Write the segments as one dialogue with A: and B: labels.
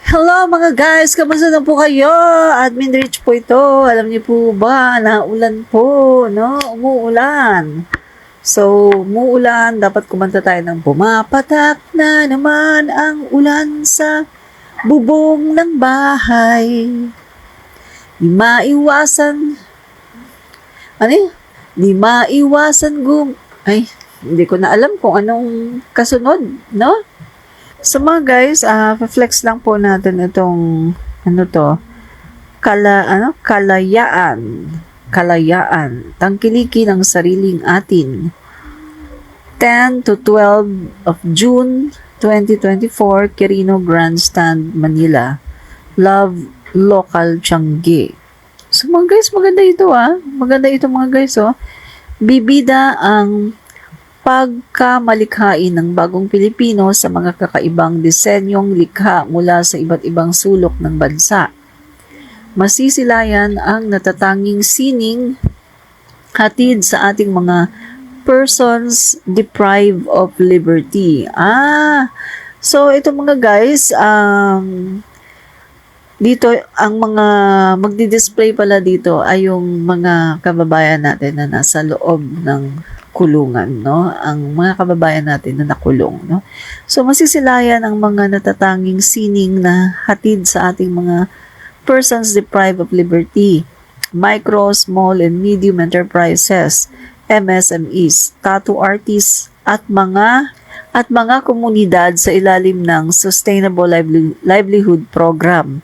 A: Hello mga guys, kamusta na po kayo? Admin Rich po ito. Alam niyo po ba na ulan po, no? Umuulan. So, umuulan, dapat kumanta tayo ng pumapatak na naman ang ulan sa bubong ng bahay. Di maiwasan, ano yun? Di maiwasan ay, hindi ko na alam kung anong kasunod, no? So mga guys, flex lang po natin itong kalayaan. Kalayaan. Tangkiliki ng sariling atin. 10 to 12 of June 2024, Quirino Grandstand, Manila. Love Local Tiangge. So mga guys, maganda ito Maganda ito mga guys Bibida ang pagkamalikhain ng bagong Pilipino sa mga kakaibang disenyong likha mula sa iba't ibang sulok ng bansa. Masisilayan ang natatanging sining hatid sa ating mga persons deprived of liberty. So ito mga guys, dito ang mga magdi-display pala dito ay yung mga kababayan natin na nasa loob ng kulungan, no? Ang mga kababayan natin na nakulong, no? So masisilayan ang mga natatanging sining na hatid sa ating mga persons deprived of liberty, micro, small and medium enterprises, MSMEs, tattoo artists at mga komunidad sa ilalim ng Sustainable Livelihood Program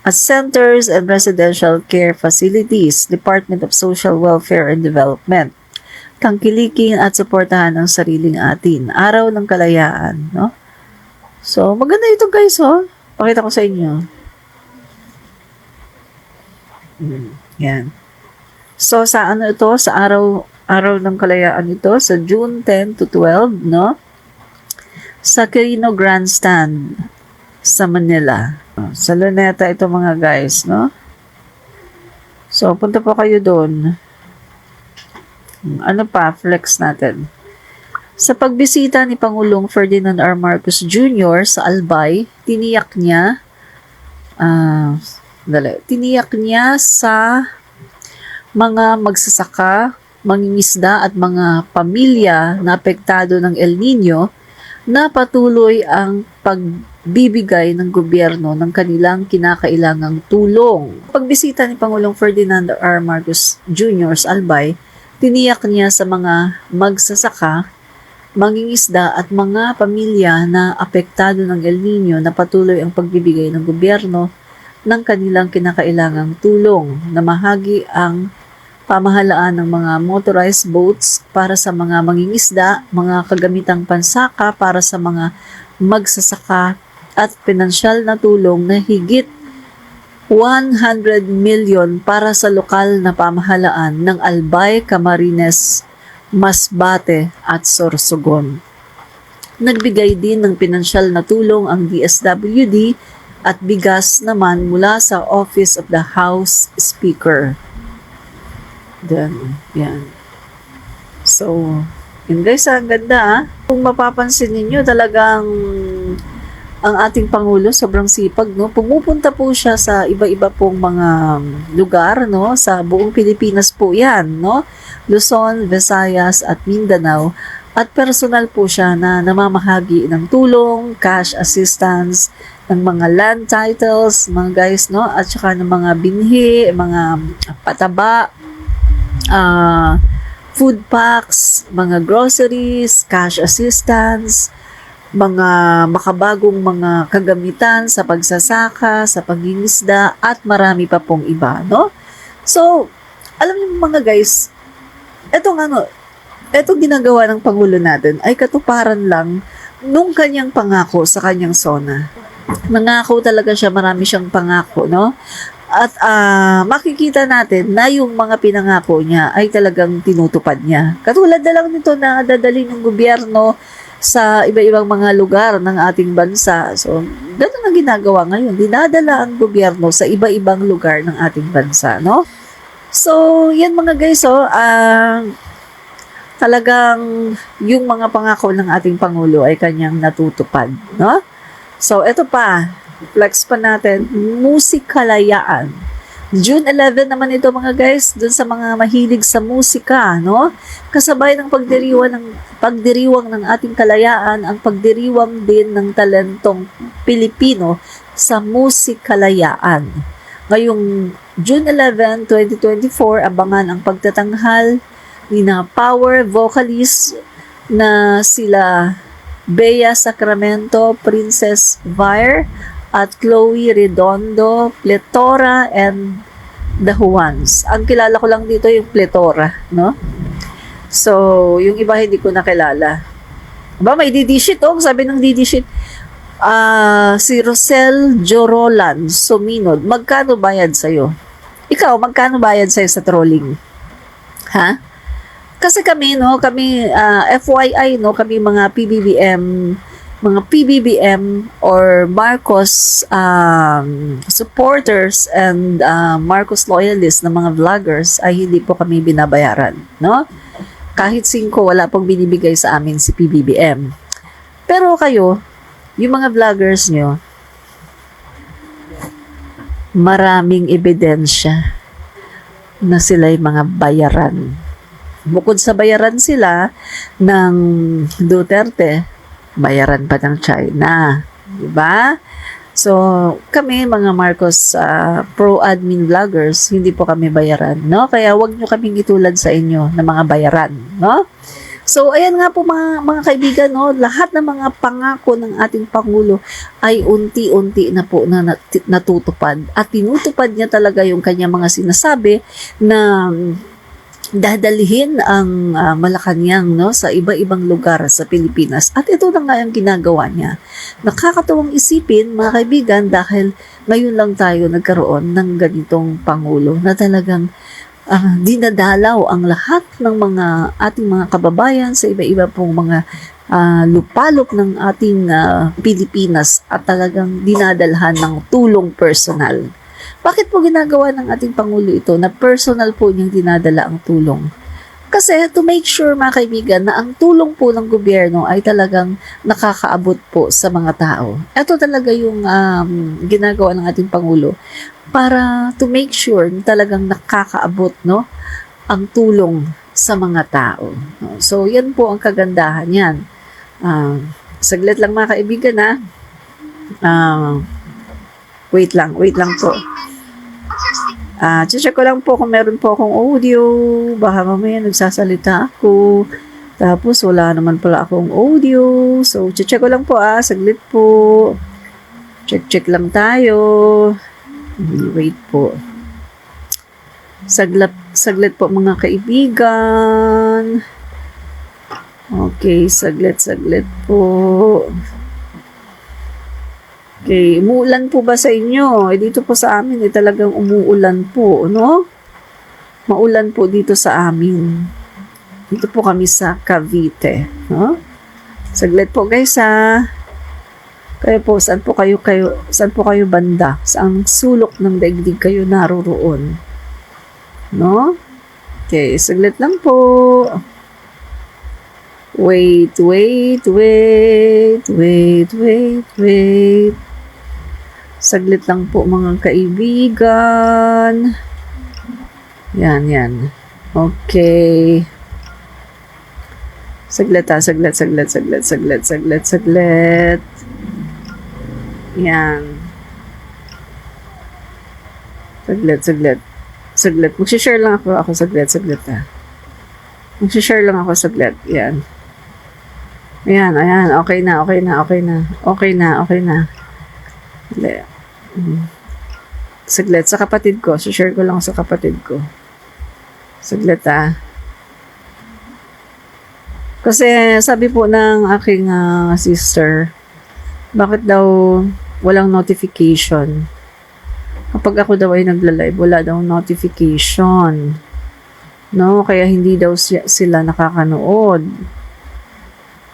A: at centers and residential care facilities, Department of Social Welfare and Development. Tangkilikin at suportahan ang sariling atin. Araw ng Kalayaan, no? So, maganda ito guys, Pakita ko sa inyo. Yan. So, sa ito? Sa araw ng Kalayaan ito, sa June 10 to 12, no? Sa Quirino Grandstand, sa Manila. Sa Luneta ito mga guys, no? So, punta po kayo doon. Ano pa, flex natin. Sa pagbisita ni Pangulong Ferdinand R. Marcos Jr. sa Albay, tiniyak niya sa mga magsasaka, mangingisda at mga pamilya na apektado ng El Nino na patuloy ang pagbibigay ng gobyerno ng kanilang kinakailangang tulong. Pagbisita ni Pangulong Ferdinand R. Marcos Jr. sa Albay, tiniyak niya sa mga magsasaka, mangingisda at mga pamilya na apektado ng El Nino na patuloy ang pagbibigay ng gobyerno ng kanilang kinakailangang tulong na mahagi ang pamahalaan ng mga motorized boats para sa mga mangingisda, mga kagamitang pansaka para sa mga magsasaka at pinansyal na tulong na higit 100 million para sa lokal na pamahalaan ng Albay, Camarines, Masbate at Sorsogon. Nagbigay din ng pinansyal na tulong ang DSWD at bigas naman mula sa Office of the House Speaker. Yan. So, yun guys, ang ganda. Kung mapapansin ninyo, talagang ang ating Pangulo, sobrang sipag, no? Pumupunta po siya sa iba-iba pong mga lugar, no? Sa buong Pilipinas po yan, no? Luzon, Visayas at Mindanao. At personal po siya na namamahagi ng tulong, cash assistance, ng mga land titles, mga guys, no? At saka ng mga binhi, mga pataba, food packs, mga groceries, cash assistance, mga makabagong mga kagamitan sa pagsasaka, sa pagingisda, at marami pa pong iba, no? So, alam niyo mga guys, etong ginagawa ng Pangulo natin ay katuparan lang nung kanyang pangako sa kanyang SONA. Nangako talaga siya, marami siyang pangako, no? At makikita natin na yung mga pinangako niya ay talagang tinutupad niya. Katulad na lang nito na dadalhin ng gobyerno sa iba-ibang mga lugar ng ating bansa. So, ganun ang ginagawa ngayon. Dinadala ang gobyerno sa iba-ibang lugar ng ating bansa, no? So, yan mga guys, talagang yung mga pangako ng ating Pangulo ay kanyang natutupad, no? So, eto pa, Flex pa natin, Musikalayaan. June 11 naman ito mga guys, dun sa mga mahilig sa musika, no? Kasabay ng pagdiriwang ng ating kalayaan, ang pagdiriwang din ng talentong Pilipino sa musikalayaan. Ngayong June 11, 2024, abangan ang pagtatanghal ni na power vocalist na sila Bea Sacramento, Princess Vire, at Chloe Redondo, Pletora, and The Juans. Ang kilala ko lang dito yung Pletora, no? So, yung iba hindi ko nakilala. May didishit, sabi ng didishit, si Rosel Jorolan Suminod, magkano bayad sa'yo? Ikaw, magkano bayad sa'yo sa trolling? Ha? Kasi kami, FYI, kami mga PBBM or Marcos supporters and Marcos loyalists na mga vloggers ay hindi po kami binabayaran, no? Kahit 5 wala pong binibigay sa amin si PBBM. Pero kayo, yung mga vloggers nyo, maraming ebidensya na sila'y mga bayaran. Bukod sa bayaran sila ng Duterte, bayaran pa ng China. Diba? So, kami mga Marcos pro-admin vloggers, hindi po kami bayaran, no? Kaya wag nyo kaming itulad sa inyo na mga bayaran, no? So, ayan nga po mga kaibigan, no? Lahat ng mga pangako ng ating Pangulo ay unti-unti na po natutupad. At tinutupad niya talaga yung kanyang mga sinasabi na dadalhin ang Malacanang, no, sa iba-ibang lugar sa Pilipinas. At ito na nga ang ginagawa niya. Nakakatuwang isipin, mga kaibigan, dahil ngayon lang tayo nagkaroon ng ganitong Pangulo na talagang dinadalaw ang lahat ng mga ating mga kababayan sa iba-iba pong mga lupalop ng ating Pilipinas at talagang dinadalhan ng tulong personal. Bakit po ginagawa ng ating Pangulo ito na personal po niyang dinadala ang tulong? Kasi to make sure, mga kaibigan, na ang tulong po ng gobyerno ay talagang nakakaabot po sa mga tao. Ito talaga yung ginagawa ng ating Pangulo para to make sure na talagang nakakaabot, no, ang tulong sa mga tao. So, yan po ang kagandahan yan. Saglit lang mga kaibigan, wait lang po. Check ko lang po kung meron po akong audio. Baka mamaya nagsasalita ako. Tapos wala naman pala akong audio. So, check ko lang po saglit po. Check lang tayo. Wait po. Saglit po mga kaibigan. Okay, saglit po. Okay, umuulan po ba sa inyo? Dito po sa amin, talagang umuulan po, no? Maulan po dito sa amin. Dito po kami sa Cavite, no? Saglit po guys, Kayo po, saan po kayo banda? Saan sulok ng daigdig kayo naroroon? No? Okay, saglit lang po. Wait. Saglit lang po mga kaibigan. Yan. Okay. Saglit. Yan. Saglit. Mag-share lang ako saglit. Mag-share lang ako saglit. Yan. Ayan. Okay na. Saglit, sa kapatid ko. Share ko lang sa kapatid ko. Saglit Kasi sabi po ng aking sister, bakit daw walang notification? Kapag ako daw ay nagla-live, wala daw notification. No? Kaya hindi daw sila nakakanood.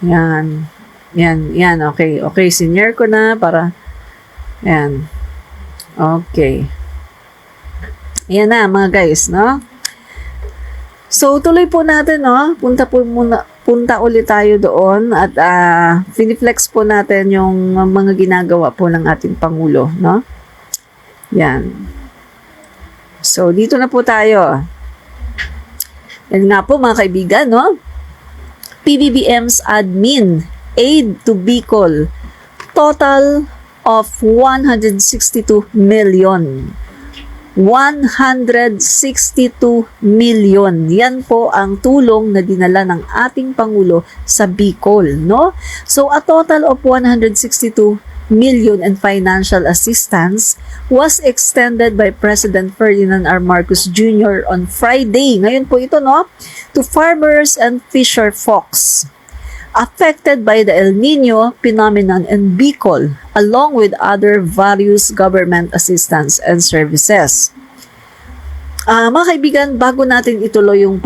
A: Yan. Okay, senior ko na para yan. Okay. Ayan na mga guys, no? So, tuloy po natin, no? Punta po punta ulit tayo doon at finiflex po natin yung mga ginagawa po ng ating Pangulo, no? Yan. So, dito na po tayo. Yan nga po mga kaibigan, no? PBBM's admin aid to Bicol, total of 162 million. 162 million. Yan po ang tulong na dinala ng ating Pangulo sa Bicol, no? So, a total of 162 million in financial assistance was extended by President Ferdinand R. Marcos Jr. on Friday. Ngayon po ito, no? To farmers and fisher folks affected by the El Nino phenomenon in Bicol, along with other various government assistance and services. Mga kaibigan, bago natin ituloy yung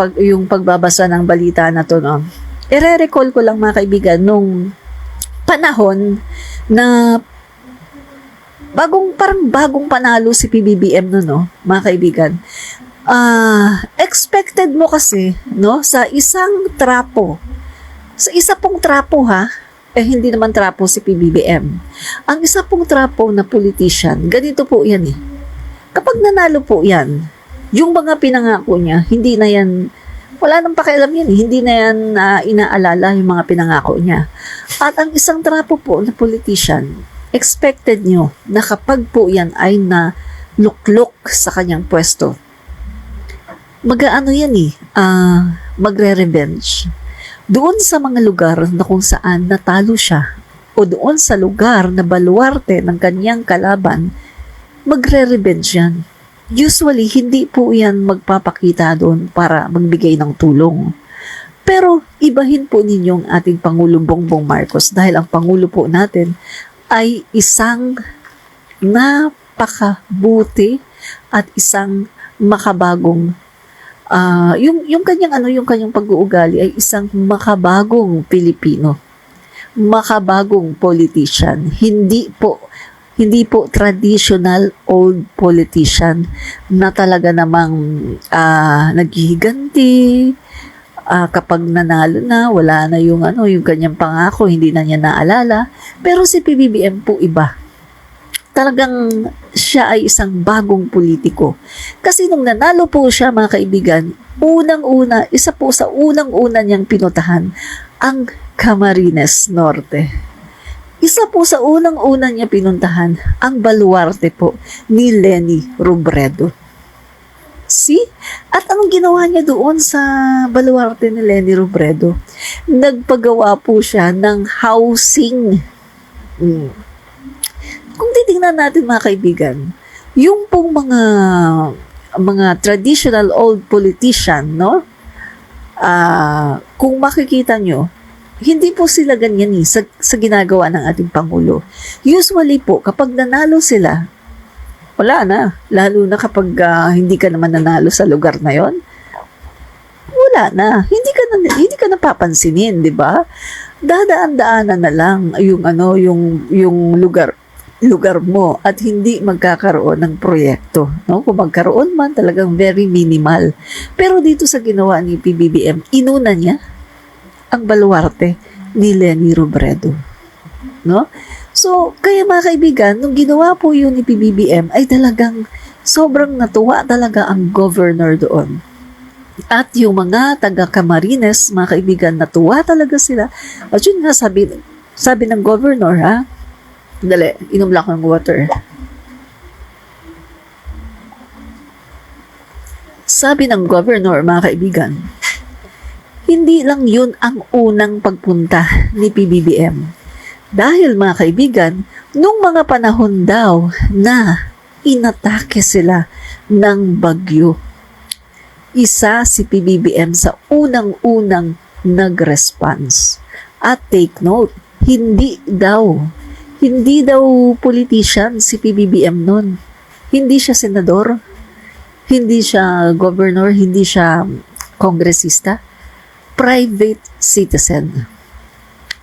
A: pagbabasa ng balita na to, no? I-recall ko lang mga kaibigan, nung panahon na bagong panalo si PBBM no, no, mga kaibigan. Expected mo kasi, no, sa isang trapo, sa isa pong trapo hindi naman trapo si PBBM. Ang isa pong trapo na politician, ganito po yan eh. Kapag nanalo po yan, yung mga pinangako niya, hindi na yan, wala nang pakialam yan eh. Hindi na yan inaalala yung mga pinangako niya. At ang isang trapo po na politician, expected nyo na kapag po yan ay na luklok sa kanyang pwesto, mag-aano yan eh, magre-revenge. Doon sa mga lugar na kung saan natalo siya o doon sa lugar na baluarte ng kanyang kalaban, magre-revenge yan. Usually, hindi po yan magpapakita doon para magbigay ng tulong. Pero ibahin po ninyong ating Pangulong Bongbong Marcos dahil ang Pangulo po natin ay isang napakabuti at isang makabagong yung kanyang pag-uugali ay isang makabagong Pilipino, makabagong politician, hindi po traditional old politician na talaga namang naghihiganti, kapag nanalo na, wala na yung kanyang pangako, hindi na niya naalala. Pero si PBBM po iba. Talagang siya ay isang bagong politiko. Kasi nung nanalo po siya, mga kaibigan, isa po sa unang-una niyang pinutahan, ang Camarines Norte. Isa po sa unang-una niya pinuntahan, ang baluarte po ni Leni Robredo. See? At anong ginawa niya doon sa baluarte ni Leni Robredo? Nagpagawa po siya ng housing. Kung titingnan natin mga kaibigan, yung pong mga traditional old politician, no? Kung makikita nyo, hindi po sila ganyan sa ginagawa ng ating Pangulo. Usually po, kapag nanalo sila, wala na. Lalo na kapag hindi ka naman nanalo sa lugar na yon, wala na. Hindi ka napapansinin, di ba? Dadaan-daanan na lang yung lugar mo at hindi magkakaroon ng proyekto, no? Kung magkaroon man, talagang very minimal. Pero dito sa ginawa ni PBBM, inuna niya ang baluarte ni Leni Robredo, no? So, kaya mga kaibigan, nung ginawa po yun ni PBBM, ay talagang sobrang natuwa talaga ang governor doon. At yung mga taga-Camarines, mga kaibigan, natuwa talaga sila. At yun nga, sabi ng governor, dali, inom lang ako ng water. Sabi ng governor, mga kaibigan, hindi lang yun ang unang pagpunta ni PBBM. Dahil mga kaibigan, nung mga panahon daw na inatake sila ng bagyo, isa si PBBM sa unang-unang nag-response. At take note, hindi daw politician si PBBM nun. Hindi siya senador, hindi siya governor, hindi siya kongresista, private citizen.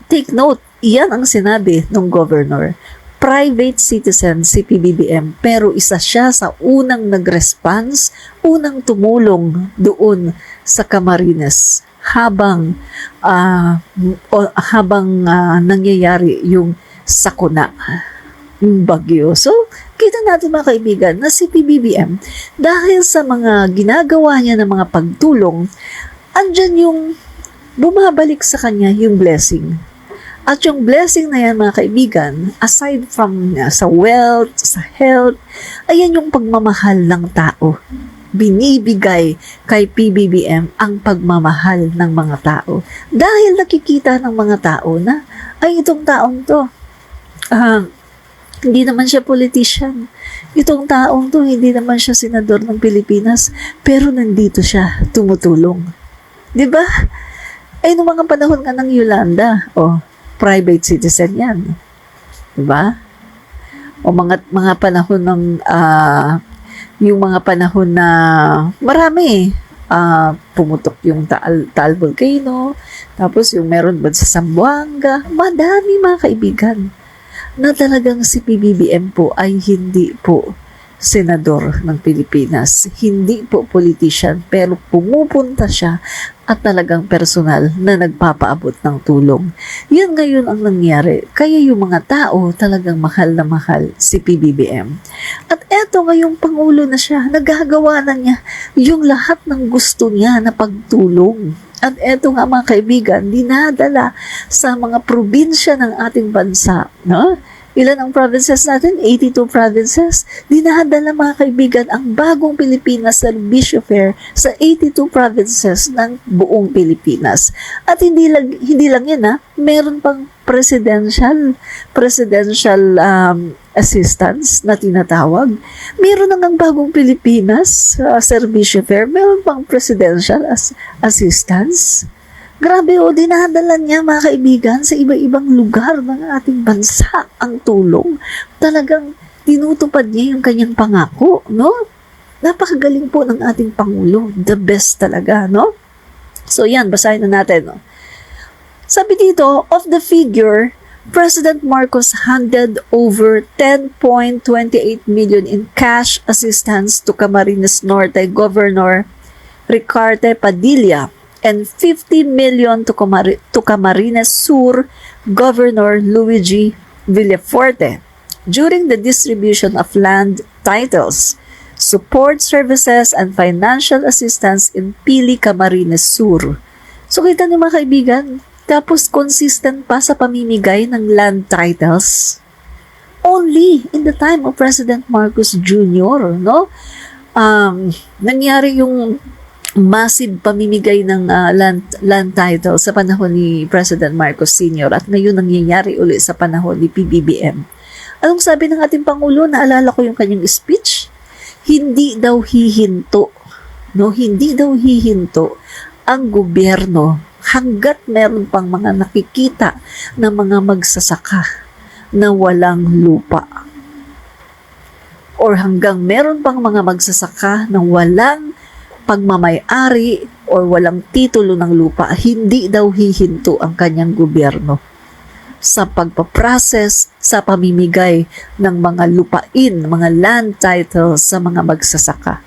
A: Take note, iyan ang sinabi ng governor. Private citizen si PBBM, pero isa siya sa unang nag-response, unang tumulong doon sa Camarines habang nangyayari yung sakuna, yung bagyo. So, kita natin mga kaibigan na si PBBM, dahil sa mga ginagawa niya ng mga pagtulong, andyan yung bumabalik sa kanya yung blessing. At yung blessing na yan mga kaibigan, aside from sa wealth, sa health, ayan yung pagmamahal ng tao. Binibigay kay PBBM ang pagmamahal ng mga tao. Dahil nakikita ng mga tao na, ay itong taong to, hindi naman siya politician. Itong taong to, hindi naman siya senador ng Pilipinas, pero nandito siya, tumutulong. 'Di ba? Ay, noong mga panahon nga ng Yolanda, private citizen yan. 'Di ba? O mga panahon ng yung mga panahon na marami pumutok yung Taal Volcano, tapos yung meron ba sa Zamboanga, madami mga kaibigan na talagang si PBBM po ay hindi po senador ng Pilipinas, hindi po politician, pero pumupunta siya at talagang personal na nagpapaabot ng tulong. Yan ngayon ang nangyari. Kaya yung mga tao talagang mahal na mahal si PBBM. At eto ngayong Pangulo na siya, nagagawa na niya yung lahat ng gusto niya na pagtulong. At eto nga mga kaibigan, dinadala sa mga probinsya ng ating bansa, no? Ilan ang provinces natin? 82 provinces. Dinadala mga kaibigan ang bagong Pilipinas Serbisyo Fair sa 82 provinces ng buong Pilipinas. At hindi lang yan meron pang presidential assistance na tinatawag. Meron ng bagong Pilipinas Serbisyo Fair, meron pang presidential assistance. Grabe dinadala niya mga kaibigan sa iba-ibang lugar ng ating bansa ang tulong. Talagang tinutupad niya yung kanyang pangako, no? Napakagaling po ng ating Pangulo. The best talaga, no? So yan, basahin na natin, no? Sabi dito, of the figure, President Marcos handed over 10.28 million in cash assistance to Camarines Norte Governor Ricarte Padilla and 50 million to Camarines Sur Governor Luigi Villafuerte during the distribution of land titles, support services, and financial assistance in Pili, Camarines Sur. So kita niyo mga kaibigan, tapos consistent pa sa pamimigay ng land titles. Only in the time of President Marcos Jr., no? Nangyari yung massive pamimigay ng land title sa panahon ni President Marcos Sr. at ngayon nangyayari ulit sa panahon ni PBBM. Anong sabi ng ating Pangulo? Naalala ko yung kanyang speech. Hindi daw hihinto, no? Hindi daw hihinto ang gobyerno hanggat meron pang mga nakikita na mga magsasaka na walang lupa. Or hanggang meron pang mga magsasaka na walang pagmamay-ari or walang titulo ng lupa, hindi daw hihinto ang kanyang gobyerno sa pagpaprocess, sa pamimigay ng mga lupain, mga land titles sa mga magsasaka.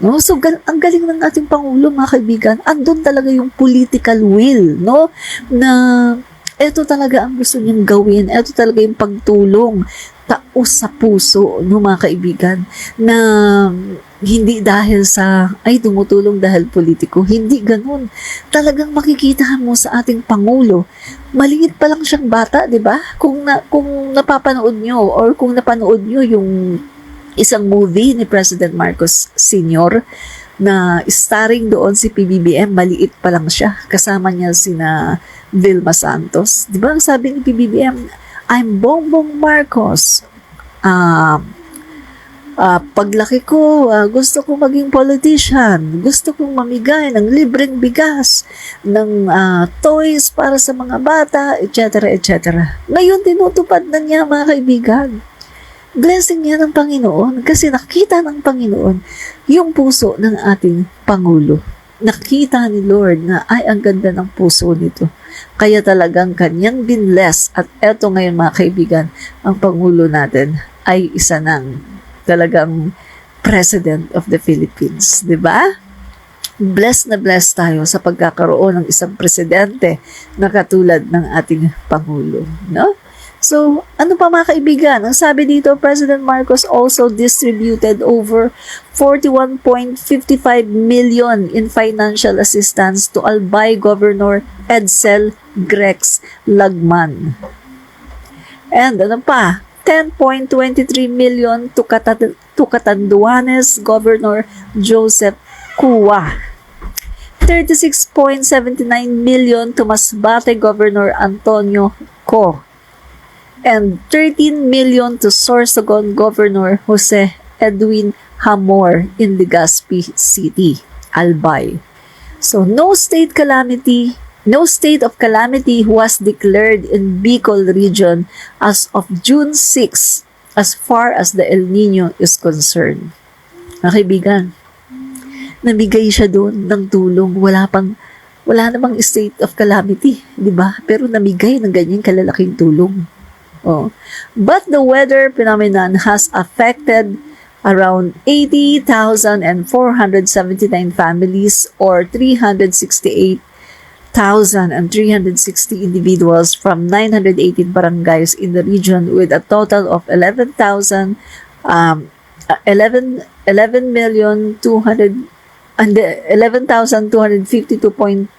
A: No? So, ang galing ng ating Pangulo, mga kaibigan, andun talaga yung political will, no? Na eto talaga ang gusto niyang gawin, eto talaga yung pagtulong, taos sa puso, no, mga kaibigan, na hindi dahil sa, tumutulong dahil politiko. Hindi ganun. Talagang makikita mo sa ating Pangulo, maliit pa lang siyang bata, di ba? Kung napapanood nyo or kung napanood nyo yung isang movie ni President Marcos Sr. na starring doon si PBBM, maliit pa lang siya. Kasama niya sina Vilma Santos. Di ba ang sabi ni PBBM, I'm Bongbong Marcos. Paglaki ko, gusto kong maging politician. Gusto kong mamigay ng libreng bigas, ng toys para sa mga bata, etc. etc. Ngayon, tinutupad na niya, mga kaibigan. Blessing niya ng Panginoon kasi nakita ng Panginoon yung puso ng ating Pangulo. Nakita ni Lord na ang ganda ng puso nito. Kaya talagang kanyang binless at eto ngayon mga kaibigan, ang Pangulo natin ay isa ng talagang President of the Philippines. Diba? blessed na blessed tayo sa pagkakaroon ng isang presidente na katulad ng ating Pangulo, no? So, ano pa mga kaibigan? Ang sabi dito, President Marcos also distributed over 41.55 million in financial assistance to Albay Governor Edsel Grex Lagman. And ano pa? 10.23 million to Catanduanes Governor Joseph Cua. 36.79 million to Masbate Governor Antonio Co. And 13 million to Sorsogon Governor Jose Edwin Hamor in Legazpi City, Albay. So no state of calamity was declared in Bicol region as of June 6 as far as the El Nino is concerned. Mga kaibigan, namigay siya doon ng tulong. Wala namang state of calamity, di ba? Pero namigay ng ganyang kalalaking tulong. Oh. But the weather phenomenon has affected around 80,479 families or 368,360 individuals from 918 barangays in the region with a total of 11,200 and 11,252.11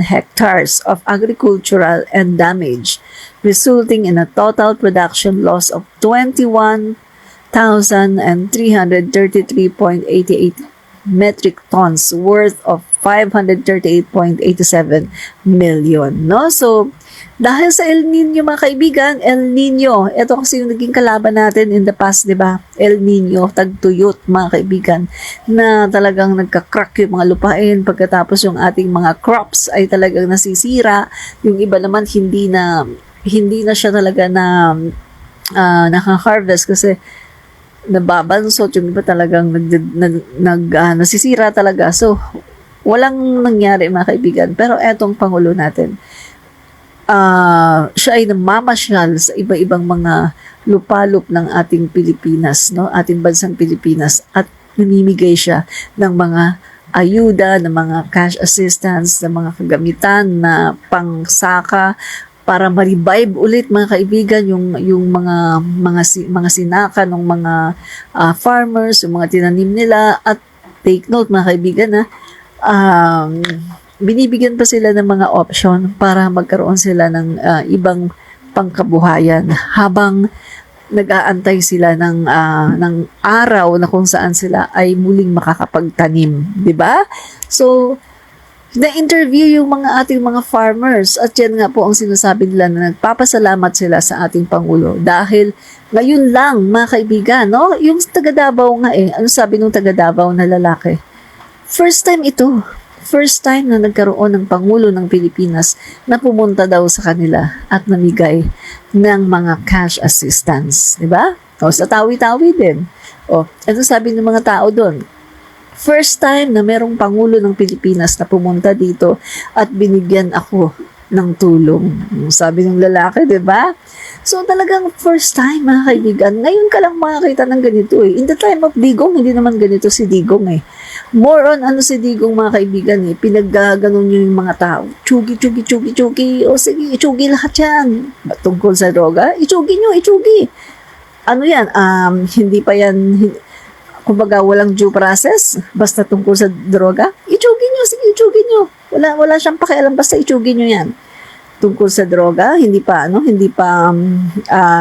A: hectares of agricultural and damage, resulting in a total production loss of 21,333.88 metric tons worth of 538.87 million. No? So, dahil sa El Nino mga kaibigan, El Nino, ito kasi yung naging kalaban natin in the past, di ba? El Nino, tagtuyot mga kaibigan, na talagang nagka-crack yung mga lupain pagkatapos yung ating mga crops ay talagang nasisira. Yung iba naman hindi na siya talaga na naka-harvest kasi nababansot, yung iba talagang nasisira talaga. So, walang nangyari mga kaibigan. Pero etong Pangulo natin, siya ay namamasyal sa iba-ibang mga lupalop ng ating Pilipinas, no? Ating bansang Pilipinas, at namimigay siya ng mga ayuda, ng mga cash assistance, ng mga kagamitan na pangsaka para ma-revive ulit mga kaibigan yung mga sinaka ng mga farmers, yung mga tinanim nila. At take note mga kaibigan na binibigyan pa sila ng mga option para magkaroon sila ng ibang pangkabuhayan habang nag-aantay sila ng araw na kung saan sila ay muling makakapagtanim, di ba? So, na-interview yung mga ating mga farmers at yan nga po ang sinasabi nila na nagpapasalamat sila sa ating Pangulo dahil ngayon lang mga kaibigan, no? Yung taga Davao nga ano sabi nung taga Davao na lalaki? First time na nagkaroon ng Pangulo ng Pilipinas na pumunta daw sa kanila at namigay ng mga cash assistance. Diba? O, sa Tawi-Tawi din. O, ano sabi ng mga tao doon? First time na merong Pangulo ng Pilipinas na pumunta dito at binigyan ako ng tulong. Sabi ng lalaki, diba? So, talagang first time, mga kaibigan. Ngayon ka lang makakita ng ganito eh. In the time of Digong, hindi naman ganito si Digong eh. More on, si Digong, mga kaibigan eh. Pinaggaganon niyo yung mga tao. Chugi. O sige, ichugi lahat yan. Tungkol sa droga, ichugi nyo. Ano yan? Hindi pa yan, kumbaga walang due process. Basta tungkol sa droga, ichugi nyo. Sige, ichugi nyo. Wala siyang pakialam. Basta ichugi nyo yan. Tungkol sa droga, hindi pa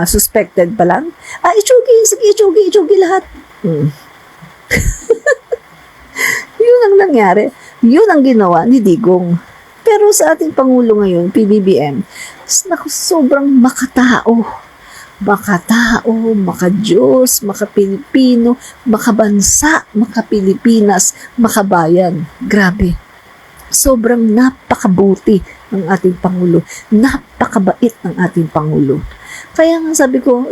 A: suspected pa lang. Ichugi lahat. Yun ang nangyari. Yun ang ginawa ni Digong. Pero sa ating Pangulo ngayon, PBBM, sobrang makatao, makadiyos, makapilipino, makabansa, makapilipinas, makabayan. Grabe. Sobrang napakabuti ng ating Pangulo. Napakabait ng ating Pangulo. Kaya nga sabi ko,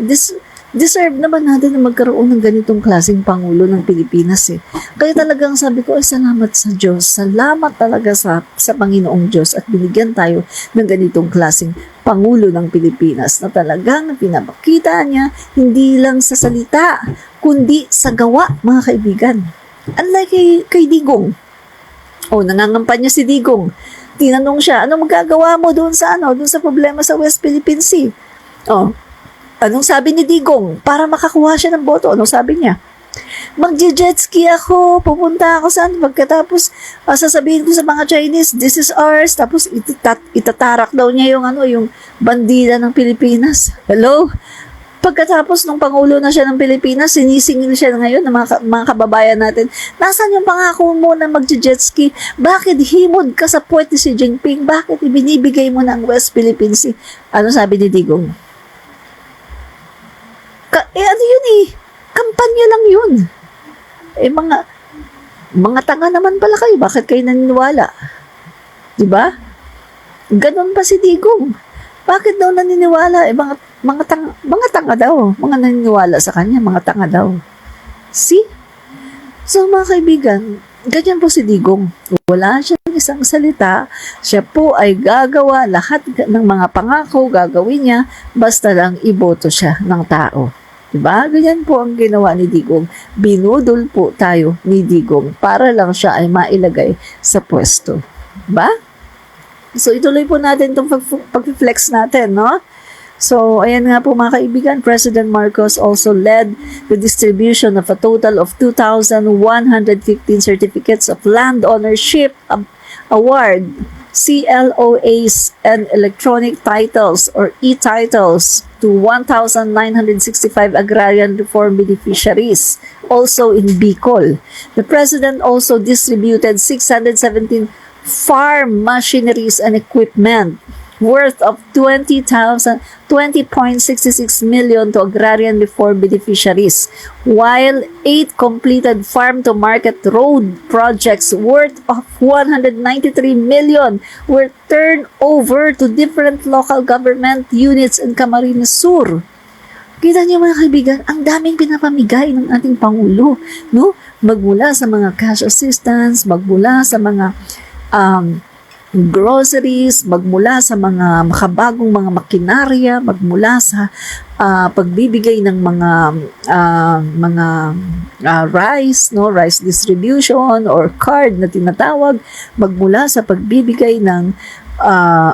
A: deserve naman natin na magkaroon ng ganitong klaseng Pangulo ng Pilipinas eh. Kaya talagang sabi ko, salamat sa Diyos. Salamat talaga sa Panginoong Diyos at binigyan tayo ng ganitong klaseng Pangulo ng Pilipinas na talagang pinapakita niya hindi lang sa salita, kundi sa gawa, mga kaibigan. Unlike kay Digong. Nangangampanya si Digong. Tinanong siya, ano magagawa mo doon sa problema sa West Philippine Sea? Anong sabi ni Digong? Para makakuha siya ng boto, anong sabi niya? Magje-jet ski ako, pupunta ako saan, pagkatapos sasabihin ko sa mga Chinese, this is ours, tapos itatarak daw niya yung bandila ng Pilipinas. Hello? Pagkatapos nung Pangulo na siya ng Pilipinas, sinisingil siya ngayon ng mga kababayan natin. Nasaan yung pangako mo na magje-jet ski? Bakit himod ka sa puwet ni Xi Jinping? Bakit ibinibigay mo ng West Philippine Sea? Ano sabi ni Digong? Ano yun eh? Kampanya lang yun. Mga tanga naman pala kayo. Bakit kayo naniniwala? Diba? Ganon pa si Digong. Bakit daw naniniwala? Mga tanga daw. Mga naniniwala sa kanya, mga tanga daw. See? So mga kaibigan, ganyan po si Digong. Wala siyang isang salita. Siya po ay gagawa lahat ng mga pangako, gagawin niya, basta lang iboto siya ng tao. Diba? Ganyan po ang ginawa ni Digong. Binudol po tayo ni Digong para lang siya ay mailagay sa pwesto. Diba? So, ituloy po natin itong pag-flex natin, no? So, ayan nga po mga kaibigan, President Marcos also led the distribution of a total of 2,115 certificates of land ownership award, CLOAs, and electronic titles or e-titles to 1,965 agrarian reform beneficiaries, also in Bicol. The President also distributed 617 farm machineries and equipment worth of 20.66 million to agrarian reform beneficiaries, while 8 completed farm-to-market road projects worth of 193 million were turned over to different local government units in Camarines Sur. Kita niyo mga kaibigan, ang daming pinapamigay ng ating Pangulo, no? Magmula sa mga cash assistance, magmula sa mga groceries, magmula sa mga makabagong mga makinarya, magmula sa pagbibigay ng mga rice, no, rice distribution or card na tinatawag, magmula sa pagbibigay ng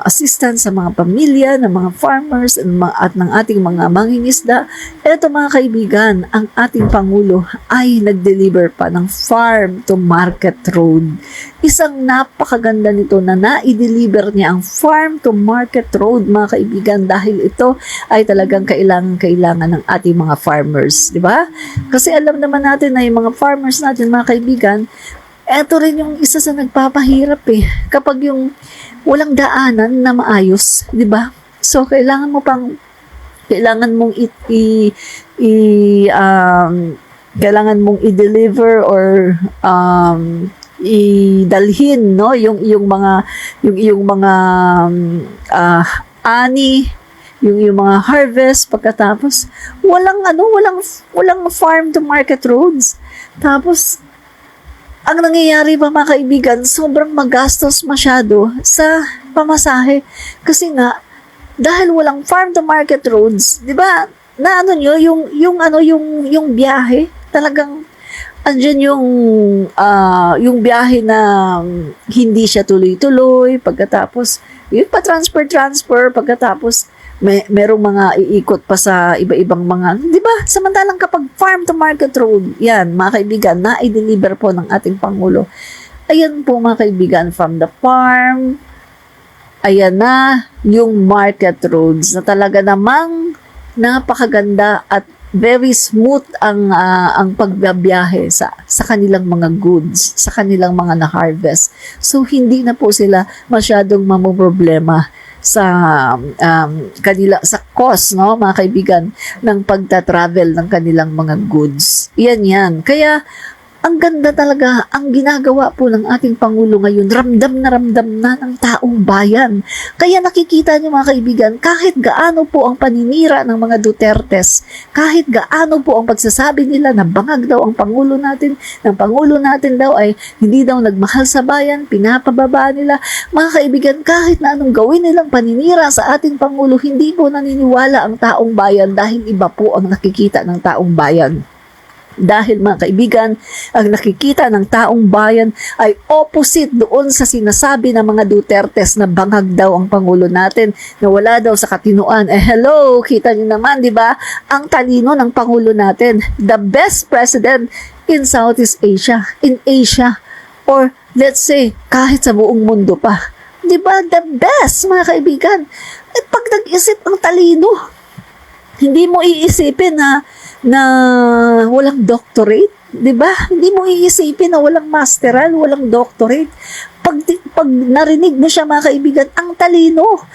A: assistance sa mga pamilya, ng mga farmers at ng ating mga mangingisda. Eto mga kaibigan, ang ating Pangulo ay nag-deliver pa ng farm to market road. Isang napakaganda nito na na-deliver niya ang farm to market road mga kaibigan, dahil ito ay talagang kailangan ng ating mga farmers, di ba? Kasi alam naman natin na yung mga farmers natin mga kaibigan, eto rin yung isa sa nagpapahirap kapag yung walang daanan na maayos, 'di ba? So kailangan mong kailangan mong i-deliver or idalhin, no, yung mga ani, yung mga harvest, pagkatapos walang farm to market roads. Tapos ang nangyayari pa mga kaibigan, sobrang magastos masyado sa pamasahe. Kasi nga, dahil walang farm to market roads, di ba, na yung biyahe, talagang, andyan yung biyahe na hindi siya tuloy-tuloy, pagkatapos, yung pa-transfer, pagkatapos, merong mga iikot pa sa iba-ibang mga, di ba? Samantalang kapag farm to market road, yan, mga kaibigan, na-deliver po ng ating Pangulo. Ayan po mga kaibigan, from the farm, ayan na yung market roads na talaga namang napakaganda at very smooth ang pagbabiyahe sa kanilang mga goods, sa kanilang mga na-harvest. So, hindi na po sila masyadong mamoproblema sa sa cost, no, mga kaibigan, ng pagta-travel ng kanilang mga goods. Yan. Kaya ang ganda talaga, ang ginagawa po ng ating Pangulo ngayon, ramdam na ng taong bayan. Kaya nakikita niyo mga kaibigan, kahit gaano po ang paninira ng mga Dutertes, kahit gaano po ang pagsasabi nila na bangag daw ang Pangulo natin, ng Pangulo natin daw ay hindi daw nagmahal sa bayan, pinapababa nila. Mga kaibigan, kahit na anong gawin nilang paninira sa ating Pangulo, hindi po naniniwala ang taong bayan dahil iba po ang nakikita ng taong bayan. Dahil mga kaibigan, ang nakikita ng taong bayan ay opposite doon sa sinasabi ng mga Dutertes na bangag daw ang Pangulo natin, na wala daw sa katinuan. Hello, kita niyo naman, di ba? Ang talino ng Pangulo natin, the best president in Southeast Asia, in Asia, or let's say, kahit sa buong mundo pa. Di ba? The best, mga kaibigan. At pag nag-isip ang talino, hindi mo iisipin na walang doctorate, 'di ba? Hindi mo iisipin na walang masteral, walang doctorate. Pag narinig mo siya mga kaibigan, ang talino.